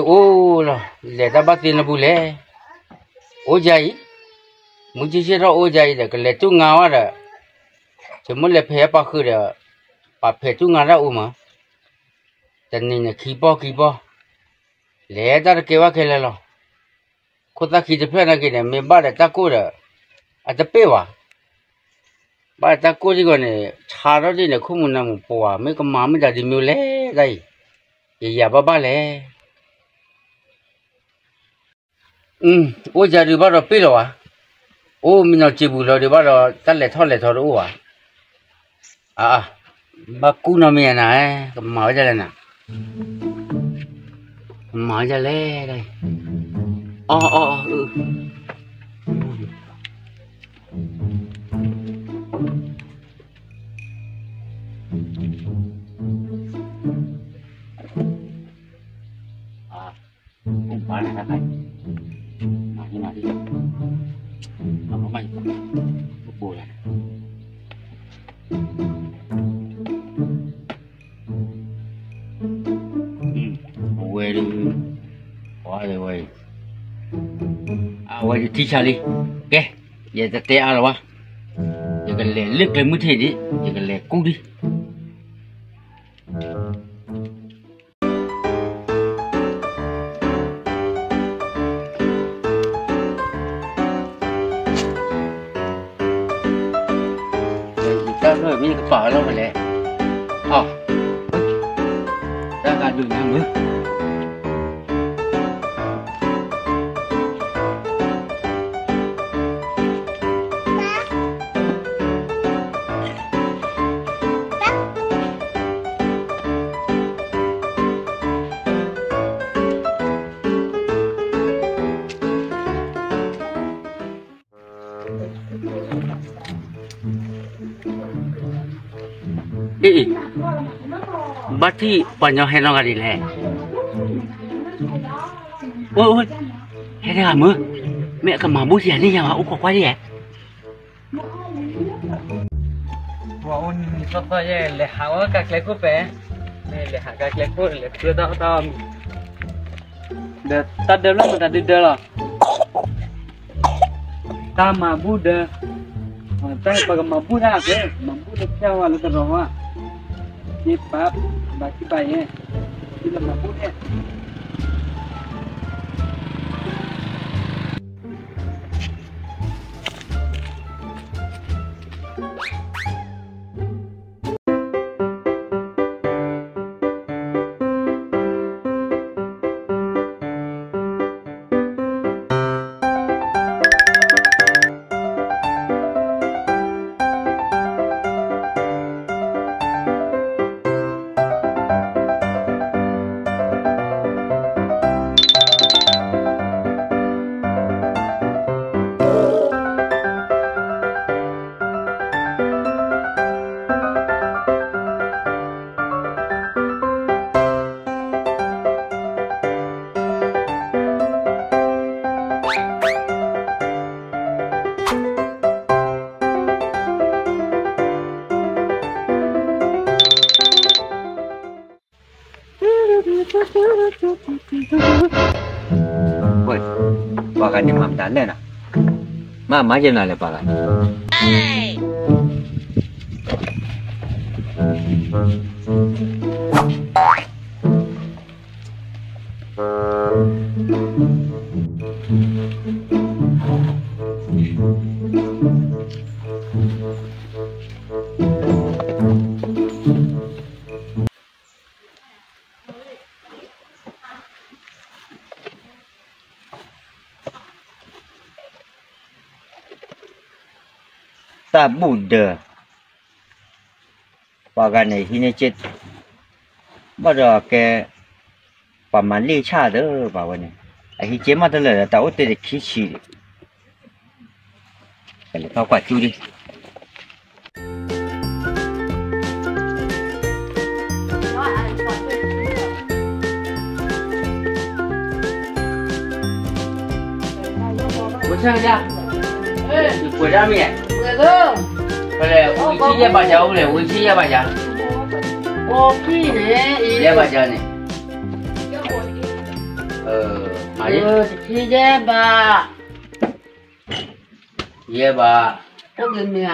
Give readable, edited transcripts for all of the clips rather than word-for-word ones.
ôi là để ta bắt tiền là bù lẹ ô dày muốn chỉ ra ô dày để cái lẹ chú ngao đó chỉ muốn lẹ phê ba khứ đó ba phê chú ngao ra mà cho nên là khí bo lẹ ta kêu cái là lo cô ta khi phê na cái này mình bắt để ta cố đó à ta phê wa bắt ta cố gì cái này cha đó đi này không muốn làm bỏ mấy cái má mới ra đi mua lẹ đây giờ ba lẹ ôi giờ đi bắt đầu pí rồi à ô mình nói chỉ bù rồi đi bắt đầu tắt lẹ thôi đâu à bà cú nó mẹ này mở ra này mở ra lẹ đây không phải là cái mà như nào đi nó bay bùi này quay đi quá rồi quay quay đi thi sao đi ok giờ ta té rồi ba giờ cái lẹ lướt cái mũi thế đi giờ cái lẹ cú đi rồi mình cứ bỏ nó vào lẹ ra cả đường nhà mới bắt thì bao nhiêu hay nó cái gì này ôi hay thế hả mưa mẹ cầm mà bút gì đi nhà út có quay đi à wow sao vậy lẹ háo các lẹ cúp bé lẹ háo các lẹ cúp lẹ chưa tao để ta đều lắm mà ta đi đâu ta mà bút để ta bằng mà bút à cái mà bút được theo là cái rồi à Pap, baki bayi, kita mampu ya. Woi, pakai ni mam dan na. Mam aja na le pakai. Ta Buddha pakai ni ini cet pada ke paman licha tu bawa ni ahi cema tu lah tahu tu kisi kalau kau kuat tu di Bukan saja. Buat apa ni? Boleh, uji ya baca, boleh uji ya baca. Okey ni. Ya baca ni. มาดิที่เย่บ่าเย่บ่าพวกเมีย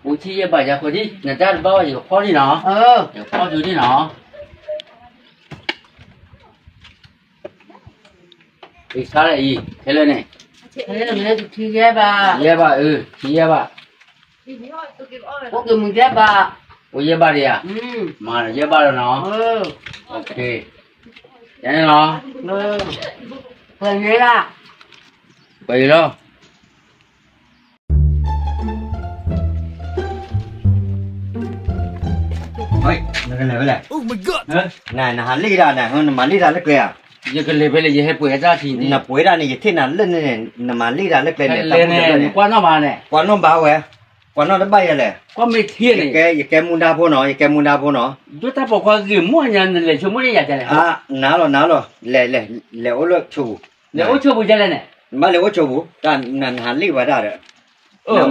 กูที่เย่บ่าจะคนที่น่าจะบ้าอยู่พ่อที่เนาะอยู่พ่ออยู่ที่เนาะอีก啥嘞？อีเท่าไหร่เนี่ยเฮ้ยเมียที่เย่บ่าเย่บ่าที่เย่บ่าพวกมึงเย่บ่าโอ้เย่บ่าดิอ่ะมาเย่บ่าแล้วเนาะโอเคยังไงเนาะเปิดเลยล่ะไปแล้วเฮ้ยนั่นอะไรวะเนี่ยโอ้ my god น่ะหาลีดาน่ะมันมาลีดาเล็กเลยอ่ะยังก็เลยไปเลยยังให้ป่วยจ้าทีนี่น่ะป่วยได้นี่ที่นั่นเล่นเนี่ยน่ะมาลีดาเล็กเลยเนี่ยเล่นเนี่ยกว่าน้องมาเนี่ยกว่าน้องบ่าวเว้ยกว่าน้องได้ใบอะไรก็ไม่เที่ยนี่แกมุนดาพ่อเนาะแกมุนดาพ่อเนาะดูตาบอกว่าคือมั่วยันเลยชั่วโมงนี้อยากจะเลยน้าหรอเล่โอเลิกชูเล่โอชูบุญจะเลยเนี่ยมาเล่โอชูบุแต่นั่นหาลีว่าได้เลย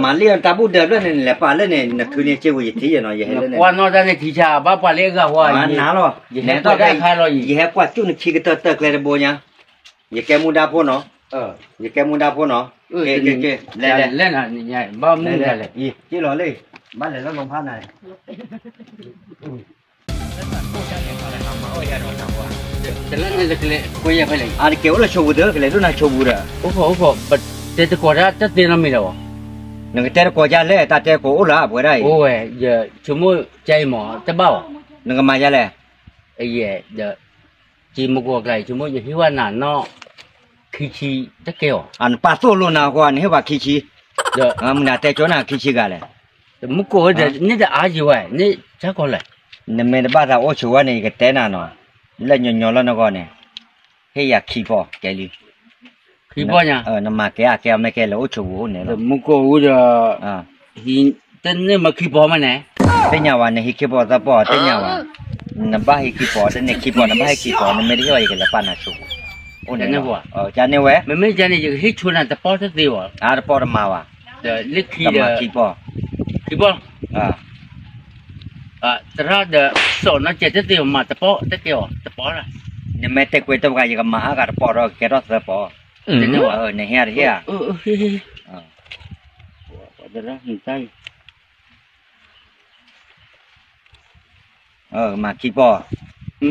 มาลีตาบูเดินเล่นเนี่ยแหละป่าเล่นเนี่ยนักคืนนี้เจ้าอยู่ที่เนาะยังเล่นเนี่ยกว่าน้องได้เนี่ยที่ชาบ้าป่าเลี้ยงว่าน้าหรอเนี่ยต้องได้ขายเลยยังกว่าจุนขี้กระเตกเลยนะโบเนี่ยยังแกมุนดาพ่อเนาะยังแกมุนดาพ่อเนาะเล่นอ่ะนี่บ้ามุนได้เลยยี่หล่อเลยบ้านเลยแล้วลงพันไหนจะเล่นเนี่ยจะเล่นคุยยังไงเลยอันนี้เกี่ยวกับโชว์เด้อเกี่ยวกับโชว์เด้อโอ้โหบัดเด็กกว่าจะเต้นอะไรไม่รู้นึกแต่กว่าจะเล่ตาแต่กูละบ่ได้โอ้ยเดี๋ยวชั่วโมงใจหมอจะเบ้านึกมาจะเล่ไอ้เหี้ยเดี๋ยวจีมกว่าไกลชั่วโมงอยู่ที่ว่าหนาเนาะขี้จะเกี่ยวอันป้าโซโลนากว่านี่ว่าขี้เดี๋ยวมันแต่จอน่ะขี้กันเลยมุกก็เดี๋ยวนี่จะอาจีไว้นี่จะก่อนเลยนี่มันบ้าเราโอ้ชัวนี่ก็แต่น่ะเนาะแล้วหย่อๆแล้วนะก่อนเนี่ยเฮียขี้พอแกลีขี้พอเนี่ยน้ำมาแกไม่แกแล้วโอ้ชัวเนี่ยมุกก็ว่าหินแต่เนี่ยมาขี้พอมันเนี่ยแต่เนี่ยวันนี้ขี้พอจะพอแต่เนี่ยวันน้ำบ้าขี้พอแต่เนี่ยขี้พอน้ำบ้าขี้พอนี่ไม่ได้ว่าอย่างละปานาชัวโอ้เนี่ยว่ะจานเนี่ยเว้ยไม่จานเนี่ยยังหิชวนนั่นจะพอสักเดียวพอมาว่ะเดี๋ยวเล็กขี้เดี๋ยวขี้พอแต่ถ้าเดี๋ยวสอนนั่นจะเดียวมาจะพอจะเกี่ยวจะพอละเนี่ยแม่แต่คุยตัวกันยังมาหากันพอเราแค่รอดจะพอเนี่ยว่าเนี่ยเฮียเดี๋ยวนะหินใจมาขี้พอ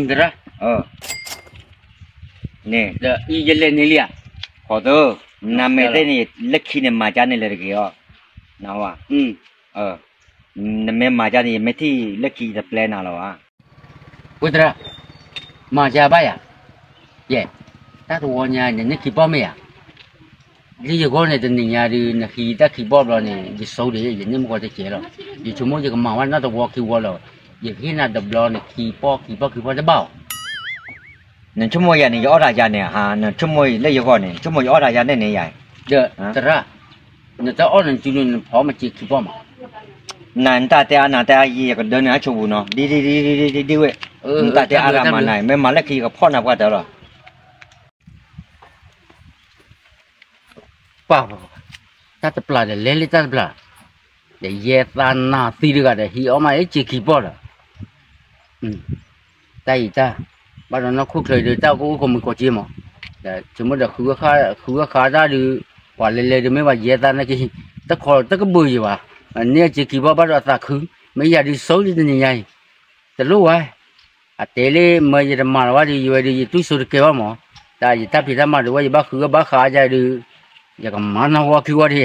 เดี๋ยวนะเนี่ยเดี๋ยวอีเจเลนี่เลยขอตัวน้ำเมตนี่เล็กขี้เนี่ยมาจานนี่เลยกี่อ๋อน้าว่ะน้ำเมมาจานนี่เมที่เล็กขี้จะแปลน่าหรอวะอุตระมาจาบ้าเย่ถ้าตัวเนี่ยเนี่ยขี้ป้อมเนี่ยที่จะก่อนเนี่ยจะเนี่ยดูเนี่ยขี้ถ้าขี้ป้อมเราเนี่ยจะสู้ดีอย่างนี้มันก็จะเจ๋อหรอกอยู่ชั่วโมงจะก็มาวันน่าจะว่าขี้วัวเราอย่างที่น่าดับล้อเนี่ยขี้ป้อจะเบาเนี่ยชั่วโมงอย่างนี้ยอดอาจารย์เนี่ยเนี่ยชั่วโมงเลี้ยก่อนเนี่ยชั่วโมงยอดอาจารย์เนี่ยใหญ่เดี๋ยวแต่ละเนี่ยจะอ่อนจริงๆพอมาจีขี้ป้อมนั่นตาแต่อันนั้นแต่ยี่ก็เดินหาชูบุเนาะดีเว้ยตาแต่อะไรมาไหนไม่มาเล็กขี้ก็พ่อหนักกว่าเดิมหรอป่าวตาจะปลาเดี๋ยวเล่นตาจะปลาเดี๋ยวเย็ดตาหน้าตีด้วยกันเดี๋ยวฮีออกมาไอ้จีขี้ป้อละตาอีตาบ้านเราคุกเลยเดี๋ยวตาก็คงไม่กดจีมั้งแต่สมมติว่าคือขาได้ดูว่าเล่นๆไม่ว่าเย็ดตานะกี่ตะคอตะก็เบื่ออยู่ว่ะอันนี้จีขี้ป้อบ้านเราตาคือไม่อยากดูโซ่ดีนี่ไงแต่รู้ว่าเตะเลยไม่จะมาว่าดีอยู่ดีตุ้ยสุดเกี่ยวมั้งแต่ถ้าพี่ทำมาดูว่าบ้าคือบ้าขาจะดูอย่างมันหัวคือว่าที่